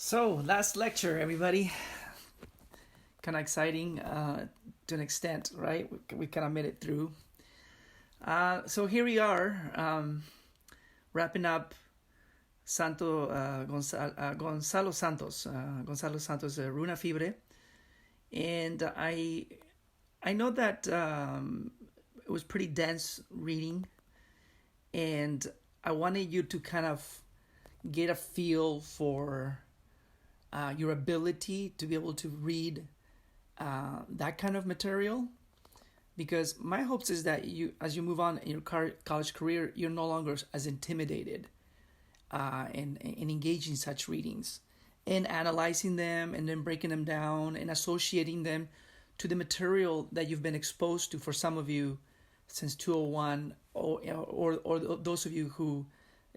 So, last lecture, everybody. Kind of exciting to an extent, right? We kind of made it through. So here we are, wrapping up Gonzalo Santos, Runa Fibre, and I know that it was pretty dense reading, and I wanted you to kind of get a feel for your ability to be able to read that kind of material, because my hopes is that you, as you move on in your college career, you're no longer as intimidated and engaging such readings and analyzing them and then breaking them down and associating them to the material that you've been exposed to, for some of you, since 201, or those of you who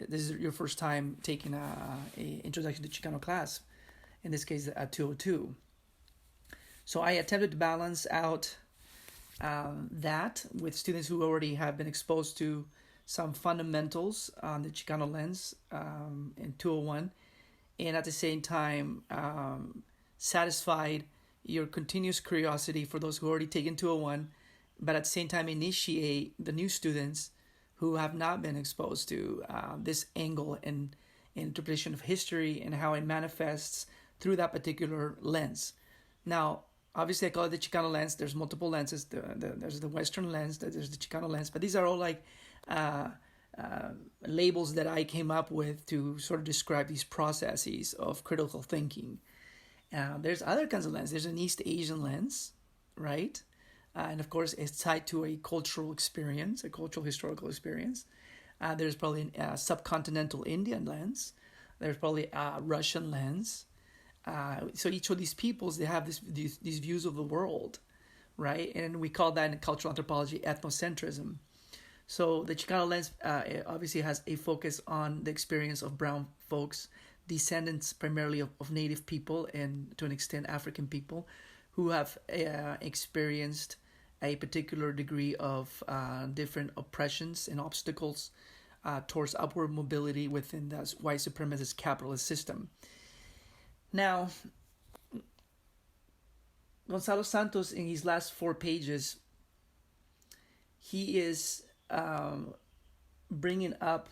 this is your first time taking a introduction to Chicano class, in this case at 202. So I attempted to balance out that with students who already have been exposed to some fundamentals on the Chicano lens in 201, and at the same time satisfied your continuous curiosity for those who already taken 201, but at the same time initiate the new students who have not been exposed to this angle and interpretation of history and how it manifests through that particular lens. Now, obviously, I call it the Chicano lens. There's multiple lenses. There's the Western lens. There's the Chicano lens. But these are all like labels that I came up with to sort of describe these processes of critical thinking. There's other kinds of lenses. There's an East Asian lens, right? And of course, it's tied to a cultural experience, a cultural historical experience. There's probably a subcontinental Indian lens. There's probably a Russian lens. So each of these peoples, they have these views of the world, right? And we call that in cultural anthropology ethnocentrism. So the Chicano lens obviously has a focus on the experience of brown folks, descendants primarily of native people and to an extent African people, who have experienced a particular degree of different oppressions and obstacles towards upward mobility within the white supremacist capitalist system. Now, Gonzalo Santos, in his last 4 pages, he is brings up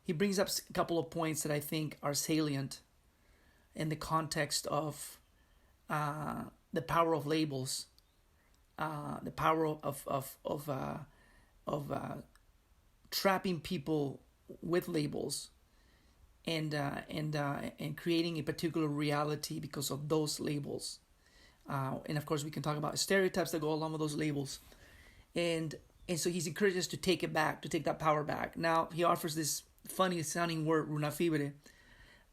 a couple of points that I think are salient in the context of the power of labels, the power of trapping people with labels, and creating a particular reality because of those labels. And of course, we can talk about stereotypes that go along with those labels. And so he's encouraged us to take it back, to take that power back. Now, he offers this funny sounding word, runafibre,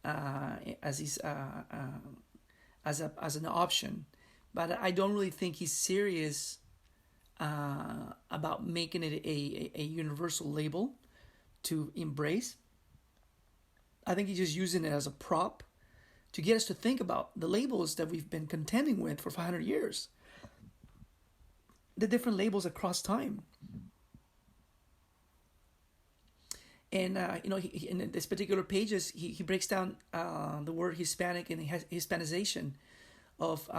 as an option. But I don't really think he's serious about making it a universal label to embrace. I think he's just using it as a prop to get us to think about the labels that we've been contending with for 500 years. The different labels across time. And, in this particular pages, he breaks down the word Hispanic and Hispanization, of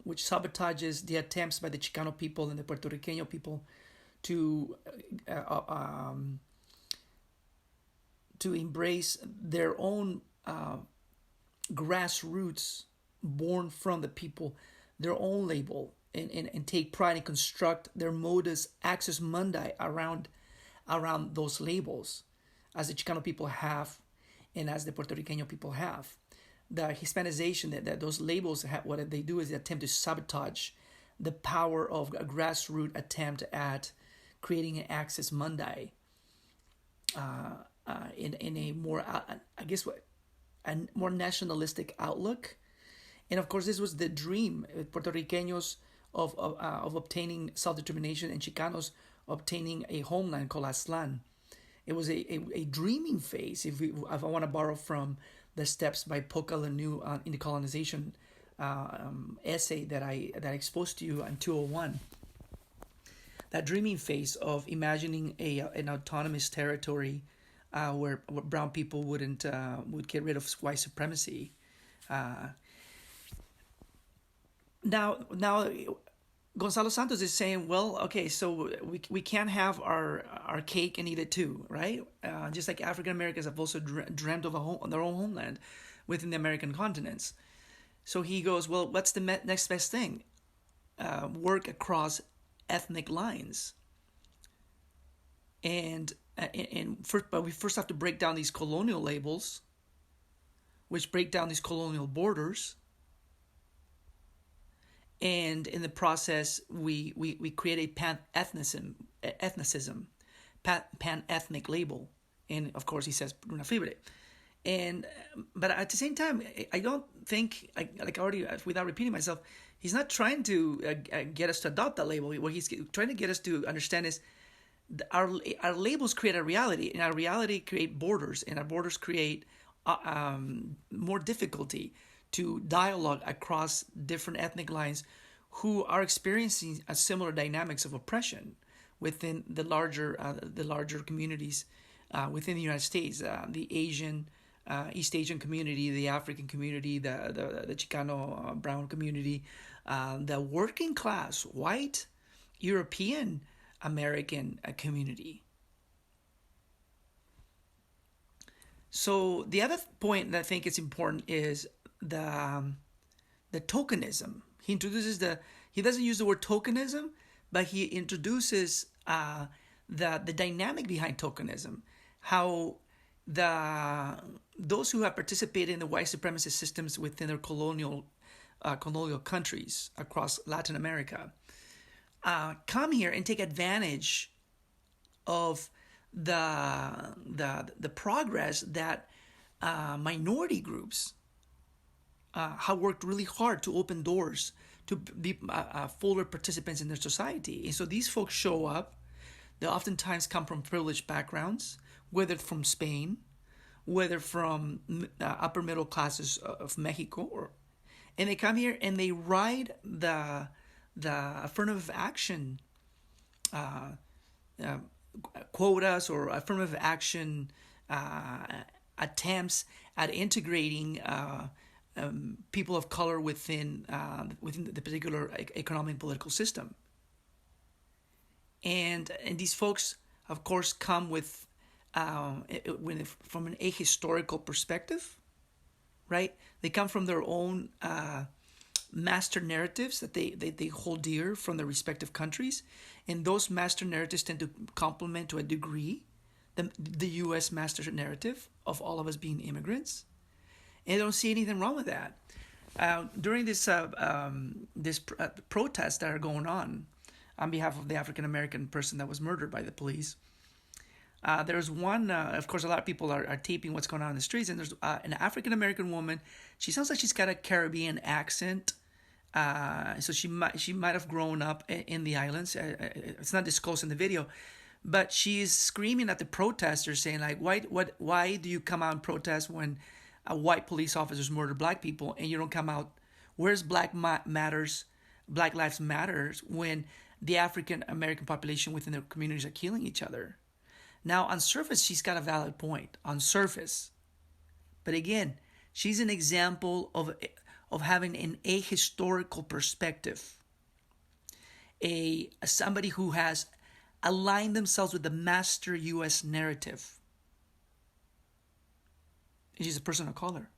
which sabotages the attempts by the Chicano people and the Puerto Riqueño people to embrace their own grassroots born from the people, their own label, and take pride and construct their modus access mundi around those labels, as the Chicano people have and as the Puerto Riqueño people have. The Hispanization, that those labels have, what they do is they attempt to sabotage the power of a grassroots attempt at creating an access mundi in a more, a more nationalistic outlook. And of course, this was the dream Puerto Riqueños of obtaining self-determination, and Chicanos obtaining a homeland called Aztlan. It was a dreaming phase, if I want to borrow from the steps by Poca Lanu in the colonization essay that I exposed to you on 201. That dreaming phase of imagining an autonomous territory where brown people would get rid of white supremacy, Now, Gonzalo Santos is saying, well, okay, so we can't have our cake and eat it too, right? Just like African Americans have also dreamt of their own homeland within the American continents. So he goes, well, what's the next best thing? Work across ethnic lines. But we first have to break down these colonial labels, which break down these colonial borders. And in the process, we create a pan-ethnicism, pan-ethnic label. And of course, he says Bruna Fibre. But at the same time, I don't think, without repeating myself, he's not trying to get us to adopt that label. What he's trying to get us to understand is our labels create a reality, and our reality create borders, and our borders create more difficulty to dialogue across different ethnic lines who are experiencing a similar dynamics of oppression within the larger communities within the United States, the Asian, East Asian community, the African community, the Chicano brown community, the working class white European American community. So the other point that I think is important is the tokenism. He doesn't use the word tokenism, but he introduces the dynamic behind tokenism, how those who have participated in the white supremacist systems within their colonial countries across Latin America come here and take advantage of the progress that minority groups have worked really hard to open doors to be fuller participants in their society. And so these folks show up. They oftentimes come from privileged backgrounds, whether from Spain, whether from upper middle classes of Mexico, and they come here and they ride the affirmative action quotas or affirmative action attempts at integrating people of color within the particular economic and political system. And these folks, of course, come with from an ahistorical perspective, right? They come from their own master narratives that they hold dear from their respective countries, and those master narratives tend to complement to a degree the U.S. master narrative of all of us being immigrants. And I don't see anything wrong with that. During this protests that are going on behalf of the African American person that was murdered by the police, there's one. Of course, a lot of people are taping what's going on in the streets, and there's an African American woman. She sounds like she's got a Caribbean accent, so she might have grown up in the islands. It's not disclosed in the video, but she's screaming at the protesters, saying like, "Why do you come out and protest when white police officers murder black people, and you don't come out? Where's Black Lives Matters when the African American population within their communities are killing each other?" Now, on surface, she's got a valid point. On surface, but again, she's an example of having an ahistorical perspective. Somebody who has aligned themselves with the master U.S. narrative. And she's a person of color.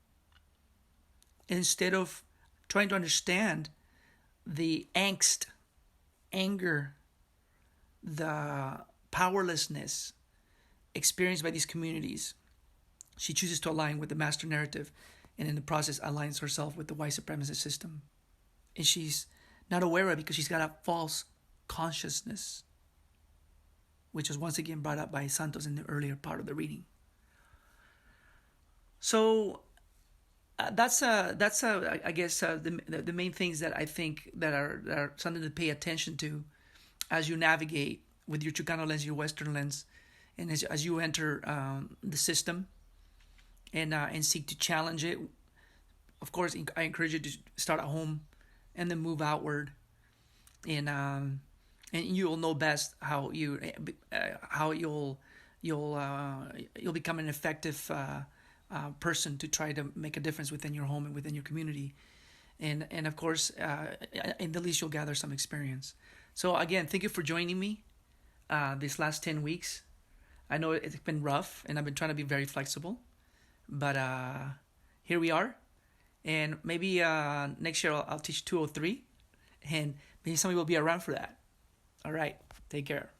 And instead of trying to understand the angst, anger, the powerlessness experienced by these communities, she chooses to align with the master narrative, and in the process aligns herself with the white supremacist system. And she's not aware of it because she's got a false consciousness, which was once again brought up by Santos in the earlier part of the reading. So that's I guess the main things that I think that are something to pay attention to as you navigate with your Chicano lens, your Western lens, and as you enter the system and seek to challenge it. Of course, I encourage you to start at home and then move outward, and you will know best how you'll become an effective person to try to make a difference within your home and within your community. And of course, in the least, you'll gather some experience. So again, thank you for joining me these last 10 weeks. I know it's been rough, and I've been trying to be very flexible. But here we are. And maybe next year I'll teach 203. And maybe somebody will be around for that. All right. Take care.